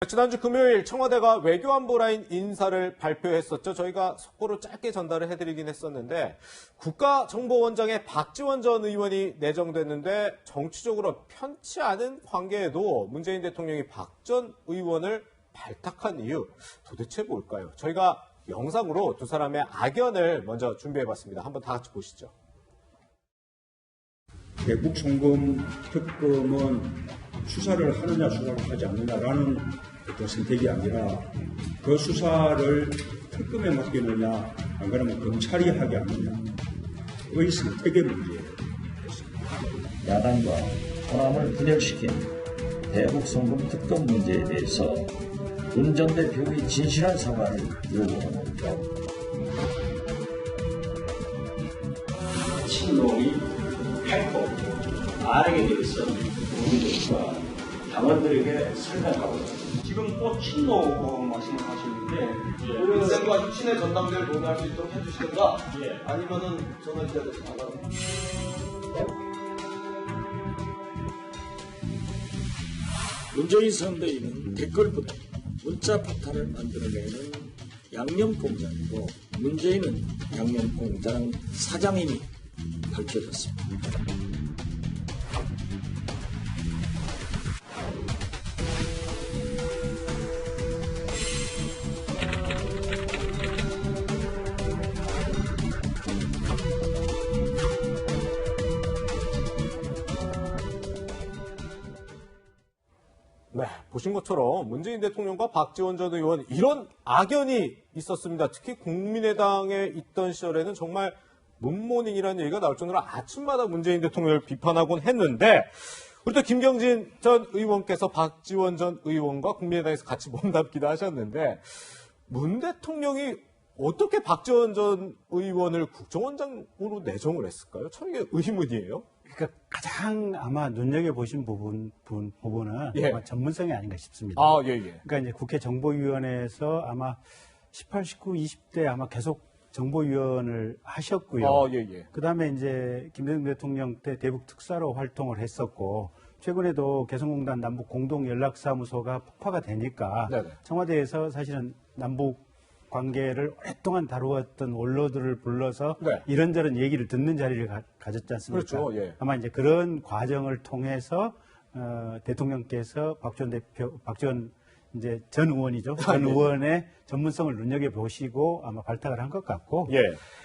지난주 금요일 청와대가 외교안보 라인 인사를 발표했었죠. 저희가 속보로 짧게 전달을 해드리긴 했었는데 국가정보원장에 박지원 전 의원이 내정됐는데 정치적으로 편치 않은 관계에도 문재인 대통령이 박 전 의원을 발탁한 이유 도대체 뭘까요? 저희가 영상으로 두 사람의 악연을 먼저 준비해봤습니다. 한번 다 같이 보시죠. 대북 송금 특검은 수사를 하느냐 수사를 하지 않느냐라는 어떤 선택이 아니라 그 수사를 특검에 맡기느냐 안 그러면 검찰이 하게 하느냐의 선택의 문제예요. 야당과 호남을 분열시킨 대북 송금 특검 문제에 대해서 문 전 대표의 진실한 사과를 요구합니다. 친노이 했고 나에게 대해서 국민들과 당원들에게 설명하고 지금 또 친노 말씀을 하시는데 인생과 친의 전당대를 논의할 수 있도록 해주시든가 아니면은 저는 이제 나가는 문재인 선대위는 댓글보다 문자 파탄을 만들어내는 양념공장이고 문재인은 양념공장 사장임이 밝혀졌습니다. 네, 보신 것처럼 문재인 대통령과 박지원 전 의원 이런 악연이 있었습니다. 특히 국민의당에 있던 시절에는 정말 문모닝이라는 얘기가 나올 정도로 아침마다 문재인 대통령을 비판하곤 했는데 우리 또 김경진 전 의원께서 박지원 전 의원과 국민의당에서 같이 몸담기도 하셨는데 문 대통령이 어떻게 박지원 전 의원을 국정원장으로 내정을 했을까요? 참 이게 의문이에요. 그러니까 가장 아마 눈여겨보신 부분은 예. 아마 전문성이 아닌가 싶습니다. 아, 예, 예. 그러니까 이제 국회 정보위원회에서 아마 18, 19, 20대 아마 계속 정보위원을 하셨고요. 아, 예, 예. 그 다음에 이제 김대중 대통령 때 대북 특사로 활동을 했었고, 최근에도 개성공단 남북 공동연락사무소가 폭파가 되니까 네네. 청와대에서 사실은 남북 관계를 오랫동안 다루었던 원로들을 불러서 네. 이런저런 얘기를 듣는 자리를 가졌지 않습니까? 그렇죠. 예. 아마 이제 그런 과정을 통해서 대통령께서 박지원 이제 전 의원이죠. 전 의원의 전문성을 눈여겨 보시고 아마 발탁을 한 것 같고, 예.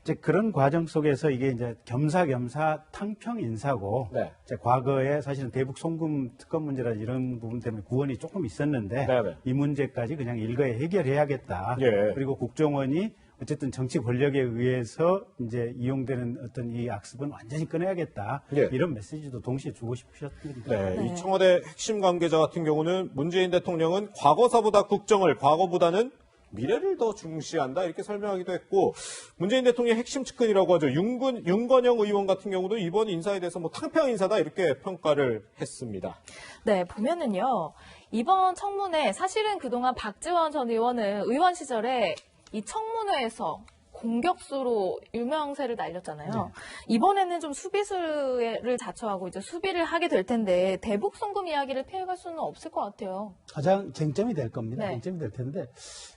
이제 그런 과정 속에서 이게 이제 겸사겸사 탕평 인사고, 네. 이제 과거에 사실은 대북 송금 특검 문제라 이런 부분 때문에 구원이 조금 있었는데 네네. 이 문제까지 그냥 일거에 해결해야겠다. 예. 그리고 국정원이 어쨌든 정치 권력에 의해서 이제 이용되는 어떤 이 악습은 완전히 끊어야겠다. 예. 이런 메시지도 동시에 주고 싶으셨던 거죠. 네, 이 청와대 핵심 관계자 같은 경우는 문재인 대통령은 과거사보다 국정을, 과거보다는 미래를 더 중시한다 이렇게 설명하기도 했고 문재인 대통령의 핵심 측근이라고 하죠. 윤건영 의원 같은 경우도 이번 인사에 대해서 뭐 탕평 인사다 이렇게 평가를 했습니다. 네, 보면은요. 이번 청문회 사실은 그동안 박지원 전 의원은 의원 시절에 이 청문회에서 공격수로 유명세를 날렸잖아요. 네. 이번에는 좀 수비수를 자처하고 이제 수비를 하게 될 텐데 대북 송금 이야기를 피해갈 수는 없을 것 같아요. 가장 쟁점이 될 겁니다. 네. 쟁점이 될 텐데.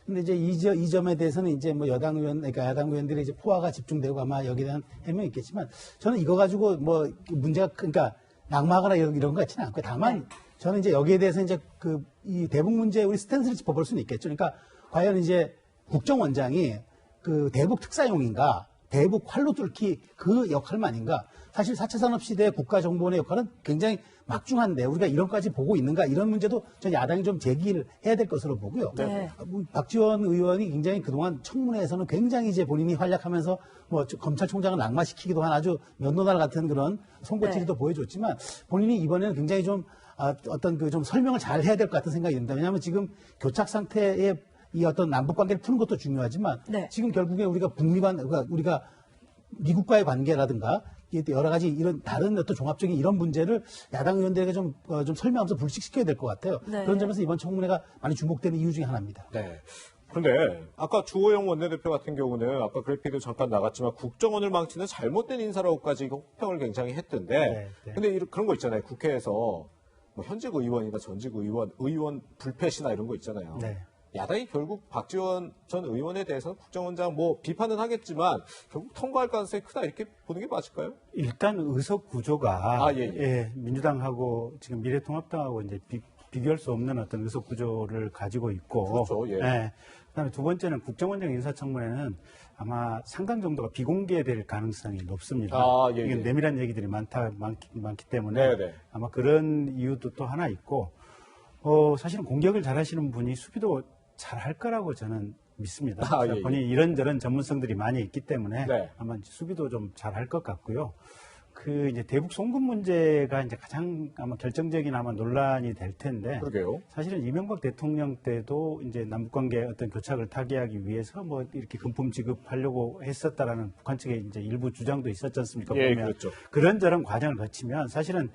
근데 이제 이 점에 대해서는 이제 뭐 여당 의원, 그러니까 야당 의원들의 이제 포화가 집중되고 아마 여기에 대한 해명이 있겠지만 저는 이거 가지고 뭐 문제가, 그러니까 낙마하거나 이런 것 같지는 않고요. 다만 저는 이제 여기에 대해서 이제 이 대북 문제 우리 스탠스를 짚어볼 수는 있겠죠. 그러니까 과연 이제 국정원장이 그 대북 특사용인가, 대북 활로 뚫기 그 역할만인가. 사실 4차 산업시대 국가정보원의 역할은 굉장히 막중한데 우리가 이런까지 보고 있는가, 이런 문제도 전 야당이 좀 제기를 해야 될 것으로 보고요. 네. 박지원 의원이 굉장히 그동안 청문회에서는 굉장히 이제 본인이 활약하면서 뭐 검찰총장을 낙마시키기도 한 아주 면도날 같은 그런 송곳지리도 보여줬지만 본인이 이번에는 굉장히 좀 어떤 그 좀 설명을 잘 해야 될 것 같은 생각이 듭니다. 왜냐하면 지금 교착 상태에 이 어떤 남북 관계를 푸는 것도 중요하지만 지금 결국에 우리가 우리가 미국과의 관계라든가 여러 가지 이런 다른 어떤 종합적인 이런 문제를 야당 의원들에게 좀 설명하면서 불식시켜야 될 것 같아요. 네. 그런 점에서 이번 청문회가 많이 주목되는 이유 중에 하나입니다. 네. 그런데 아까 주호영 원내대표 같은 경우는 아까 그래픽도 잠깐 나갔지만 국정원을 망치는 잘못된 인사라고까지 혹평을 굉장히 했던데 네. 근데 그런 거 있잖아요. 국회에서 뭐 현직 의원이나 전직 의원 불패시나 이런 거 있잖아요. 네. 야당이 결국 박지원 전 의원에 대해서는 국정원장 뭐 비판은 하겠지만 결국 통과할 가능성이 크다 이렇게 보는 게 맞을까요? 일단 의석 구조가 예. 민주당하고 지금 미래통합당하고 이제 비교할 수 없는 어떤 의석 구조를 가지고 있고, 그렇죠, 예. 그다음에 두 번째는 국정원장 인사청문회는 아마 상당 정도가 비공개될 가능성이 높습니다. 이게 내밀한 얘기들이 많기 때문에 네네. 아마 그런 이유도 또 하나 있고, 사실은 공격을 잘하시는 분이 수비도 잘할 거라고 저는 믿습니다. 예. 본인이 이런저런 전문성들이 많이 있기 때문에 네. 아마 수비도 좀 잘할 것 같고요. 이제 대북 송금 문제가 이제 가장 아마 결정적인 아마 논란이 될 텐데. 그러게요. 사실은 이명박 대통령 때도 이제 남북 관계 어떤 교착을 타개하기 위해서 뭐 이렇게 금품 지급하려고 했었다라는 북한 측의 이제 일부 주장도 있었지 않습니까? 예, 보면 그렇죠. 그런저런 과정을 거치면 사실은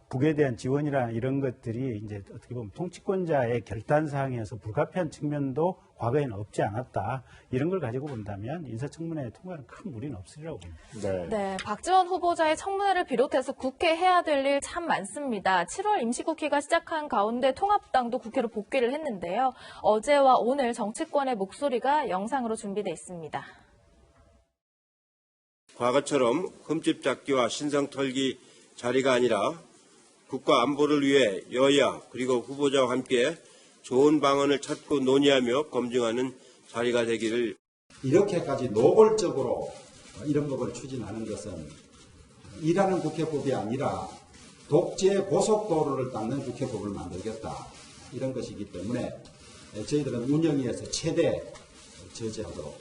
북에 대한 지원이나 이런 것들이 이제 어떻게 보면 통치권자의 결단 사항이어서 불가피한 측면도 과거에는 없지 않았다. 이런 걸 가지고 본다면 인사청문회에 통과는 큰 무리는 없으리라고 봅니다. 네, 박지원 후보자의 청문회를 비롯해서 국회 해야 될 일 참 많습니다. 7월 임시국회가 시작한 가운데 통합당도 국회로 복귀를 했는데요. 어제와 오늘 정치권의 목소리가 영상으로 준비되어 있습니다. 과거처럼 흠집 잡기와 신상 털기 자리가 아니라 국가 안보를 위해 여야 그리고 후보자와 함께 좋은 방안을 찾고 논의하며 검증하는 자리가 되기를. 이렇게까지 노골적으로 이런 법을 추진하는 것은 일하는 국회법이 아니라 독재 고속도로를 닦는 국회법을 만들겠다. 이런 것이기 때문에 저희들은 운영위에서 최대 저지하도록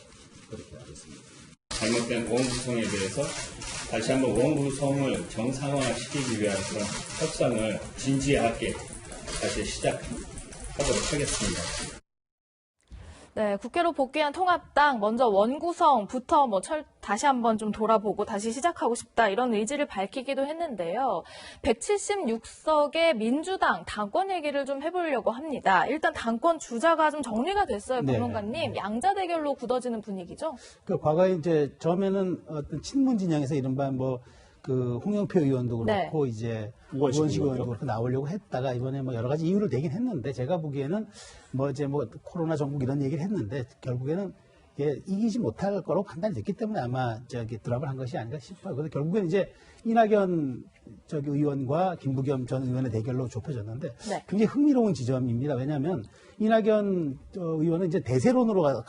그렇게 하겠습니다. 잘못된 원구성에 대해서 다시 한번 원구성을 정상화시키기 위한 그런 협상을 진지하게 다시 시작하도록 하겠습니다. 네, 국회로 복귀한 통합당 먼저 원구성부터 다시 한번 좀 돌아보고 다시 시작하고 싶다 이런 의지를 밝히기도 했는데요. 176석의 민주당 당권 얘기를 좀 해보려고 합니다. 일단 당권 주자가 좀 정리가 됐어요, 평론가님. 양자 대결로 굳어지는 분위기죠. 과거에 이제 처음에는 어떤 친문 진영에서 이른바 홍영표 의원도 그렇고 이제 우원식 의원도 그렇고 나오려고 했다가 이번에 여러 가지 이유를 대긴 했는데 제가 보기에는 코로나 정국 이런 얘기를 했는데 결국에는 이기지 못할 거로 판단이 됐기 때문에 아마 드랍을 한 것이 아닌가 싶어요. 그래서 결국에는 이제 이낙연 의원과 김부겸 전 의원의 대결로 좁혀졌는데 굉장히 흥미로운 지점입니다. 왜냐하면 이낙연 의원은 이제 대세론으로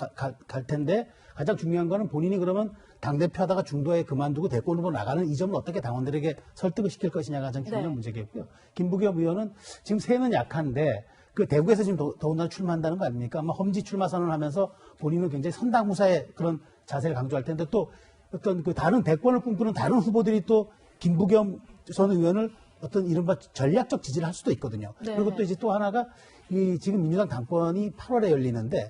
갈 텐데 가장 중요한 거는 본인이 그러면 당대표 하다가 중도에 그만두고 대권으로 나가는 이 점을 어떻게 당원들에게 설득을 시킬 것이냐가 가장 중요한 문제겠고요. 김부겸 의원은 지금 세는 약한데 대구에서 지금 더군다나 출마한다는 거 아닙니까? 아마 험지 출마 선언을 하면서 본인은 굉장히 선당 후사의 그런 자세를 강조할 텐데 또 어떤 다른 대권을 꿈꾸는 다른 후보들이 또 김부겸 전 의원을 어떤 이른바 전략적 지지를 할 수도 있거든요. 그리고 또 이제 또 하나가 지금 민주당 당권이 8월에 열리는데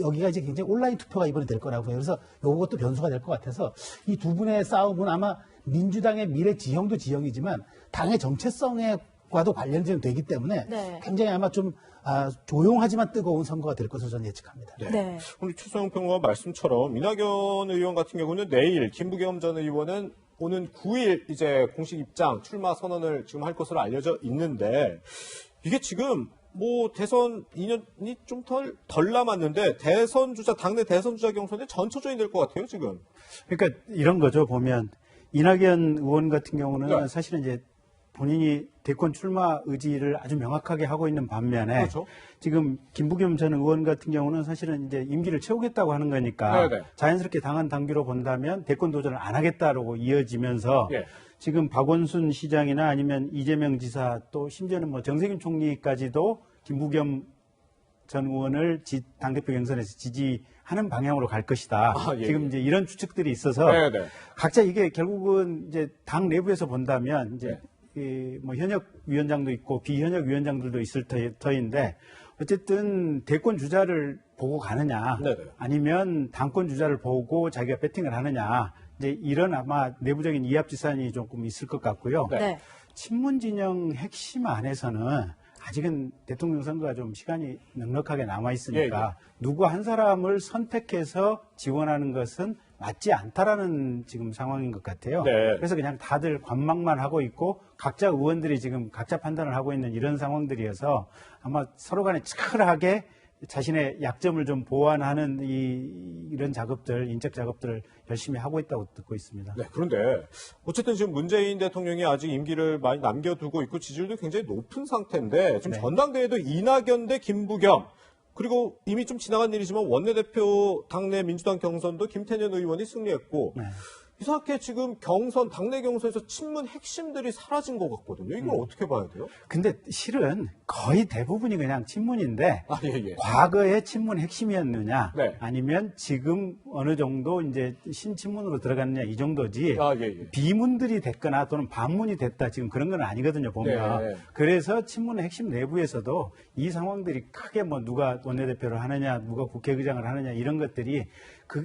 여기가 이제 굉장히 온라인 투표가 이번에 될 거라고요. 그래서 이것도 변수가 될 것 같아서 이 두 분의 싸움은 아마 민주당의 미래 지형도 지형이지만 당의 정체성과도 관련이 되기 때문에 굉장히 아마 좀 조용하지만 뜨거운 선거가 될 것으로 저는 예측합니다. 우리 최소영 평론가 말씀처럼 이낙연 의원 같은 경우는 내일, 김부겸 전 의원은 오는 9일 이제 공식 입장 출마 선언을 지금 할 것으로 알려져 있는데 이게 지금 대선 2년이 좀 덜 남았는데 당내 대선 주자 경선에 전초전이 될 것 같아요, 지금. 그러니까 이런 거죠, 보면. 이낙연 의원 같은 경우는 사실은 이제 본인이 대권 출마 의지를 아주 명확하게 하고 있는 반면에 지금 김부겸 전 의원 같은 경우는 사실은 이제 임기를 채우겠다고 하는 거니까 자연스럽게 당한 당규로 본다면 대권 도전을 안 하겠다라고 이어지면서 지금 박원순 시장이나 아니면 이재명 지사 또 심지어는 정세균 총리까지도 김부겸 전 의원을 당대표 경선에서 지지하는 방향으로 갈 것이다. 지금 이제 이런 추측들이 있어서 각자 이게 결국은 이제 당 내부에서 본다면 이제 현역 위원장도 있고 비현역 위원장들도 있을 터인데 어쨌든 대권 주자를 보고 가느냐 아니면 당권 주자를 보고 자기가 배팅을 하느냐 이제 이런 아마 내부적인 이합지산이 조금 있을 것 같고요. 친문 진영 핵심 안에서는 아직은 대통령 선거가 좀 시간이 넉넉하게 남아 있으니까 누구 한 사람을 선택해서 지원하는 것은 맞지 않다라는 지금 상황인 것 같아요. 네. 그래서 그냥 다들 관망만 하고 있고 각자 의원들이 지금 각자 판단을 하고 있는 이런 상황들이어서 아마 서로 간에 치열하게 자신의 약점을 좀 보완하는 이런 작업들, 인적 작업들을 열심히 하고 있다고 듣고 있습니다. 네, 그런데 어쨌든 지금 문재인 대통령이 아직 임기를 많이 남겨두고 있고 지지율도 굉장히 높은 상태인데 지금 네. 전당대회도 이낙연 대 김부겸 그리고 이미 좀 지나간 일이지만 원내대표 당내 민주당 경선도 김태년 의원이 승리했고 네. 이상하게 지금 경선, 당내 경선에서 친문 핵심들이 사라진 것 같거든요. 이걸 어떻게 봐야 돼요? 근데 실은 거의 대부분이 그냥 친문인데 아, 예, 예. 과거의 친문 핵심이었느냐 네. 아니면 지금 어느 정도 이제 신친문으로 들어갔느냐 이 정도지 아, 예, 예. 비문들이 됐거나 또는 반문이 됐다 지금 그런 건 아니거든요 보면. 네. 그래서 친문의 핵심 내부에서도 이 상황들이 크게 뭐 누가 원내대표를 하느냐 누가 국회의장을 하느냐 이런 것들이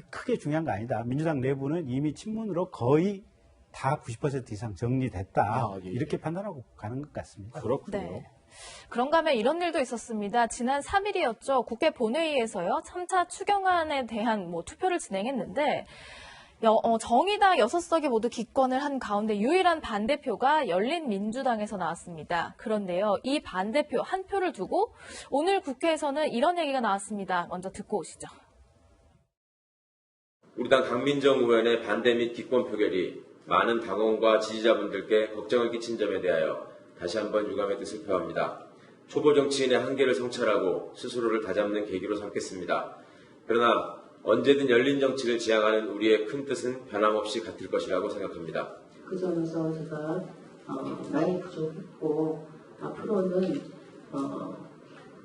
크게 중요한 거 아니다. 민주당 내부는 이미 친문으로 거의 다 90% 이상 정리됐다. 아, 예, 예. 이렇게 판단하고 가는 것 같습니다. 그렇군요. 네. 그런가 하면 이런 일도 있었습니다. 지난 3일이었죠. 국회 본회의에서요. 3차 추경안에 대한 투표를 진행했는데 정의당 6석이 모두 기권을 한 가운데 유일한 반대표가 열린민주당에서 나왔습니다. 그런데요. 이 반대표 한 표를 두고 오늘 국회에서는 이런 얘기가 나왔습니다. 먼저 듣고 오시죠. 우리 당 강민정 의원의 반대 및 기권 표결이 많은 당원과 지지자분들께 걱정을 끼친 점에 대하여 다시 한번 유감의 뜻을 표합니다. 초보 정치인의 한계를 성찰하고 스스로를 다잡는 계기로 삼겠습니다. 그러나 언제든 열린 정치를 지향하는 우리의 큰 뜻은 변함없이 같을 것이라고 생각합니다. 그 점에서 제가 많이 부족했고 앞으로는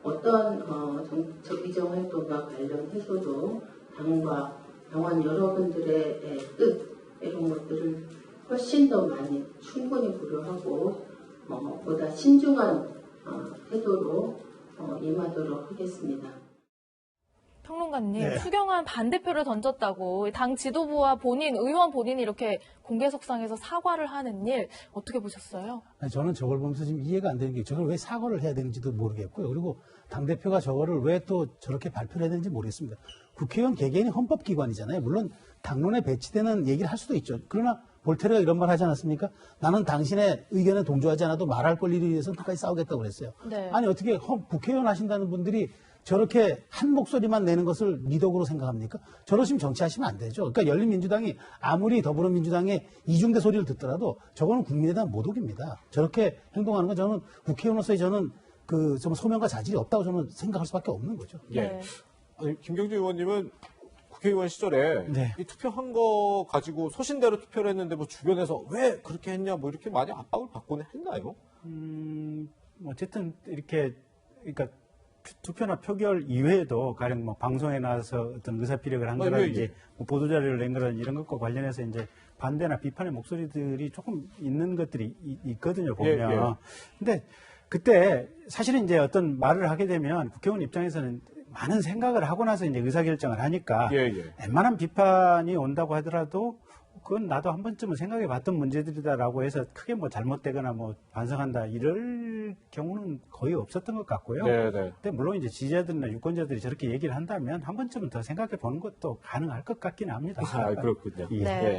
어떤 정책 비전 활동과 관련해서도 당원 여러분들의 뜻 이런 것들을 훨씬 더 많이 충분히 고려하고 보다 신중한 태도로 임하도록 하겠습니다. 평론가님, 네. 추경안 반대표를 던졌다고 당 지도부와 의원 본인이 이렇게 공개석상에서 사과를 하는 일 어떻게 보셨어요? 아니, 저는 저걸 보면서 지금 이해가 안 되는 게 저걸 왜 사과를 해야 되는지도 모르겠고요. 그리고 당대표가 저거를 왜 또 저렇게 발표를 해야 되는지 모르겠습니다. 국회의원 개개인이 헌법기관이잖아요. 물론 당론에 배치되는 얘기를 할 수도 있죠. 그러나 볼테르가 이런 말 하지 않았습니까? 나는 당신의 의견에 동조하지 않아도 말할 권리를 위해서 끝까지 싸우겠다고 그랬어요. 네. 아니 어떻게 국회의원 하신다는 분들이 저렇게 한 목소리만 내는 것을 미덕으로 생각합니까? 저러시면 정치하시면 안 되죠. 그러니까 열린민주당이 아무리 더불어민주당의 이중대 소리를 듣더라도 저거는 국민에 대한 모독입니다. 저렇게 행동하는 건 저는 국회의원으로서의 저는 좀 소명과 자질이 없다고 저는 생각할 수밖에 없는 거죠. 예. 아니, 김경주 의원님은 국회의원 시절에 네. 이 투표한 거 가지고 소신대로 투표를 했는데 주변에서 왜 그렇게 했냐 이렇게 많이 압박을 받곤 했나요? 어쨌든 이렇게 그러니까 투표나 표결 이외에도 가령 방송에 나와서 어떤 의사피력을 한 거라든지 보도자료를 낸 거라든지 이런 것과 관련해서 이제 반대나 비판의 목소리들이 조금 있는 것들이 있거든요, 보면. 예. 근데 그때 사실은 이제 어떤 말을 하게 되면 국회의원 입장에서는 많은 생각을 하고 나서 이제 의사결정을 하니까 웬만한 비판이 온다고 하더라도 그건 나도 한 번쯤은 생각해 봤던 문제들이다라고 해서 크게 잘못되거나 반성한다 이럴 경우는 거의 없었던 것 같고요. 근데 물론 이제 지지자들이나 유권자들이 저렇게 얘기를 한다면 한 번쯤은 더 생각해 보는 것도 가능할 것 같긴 합니다. 아, 그렇군요. 예. 네.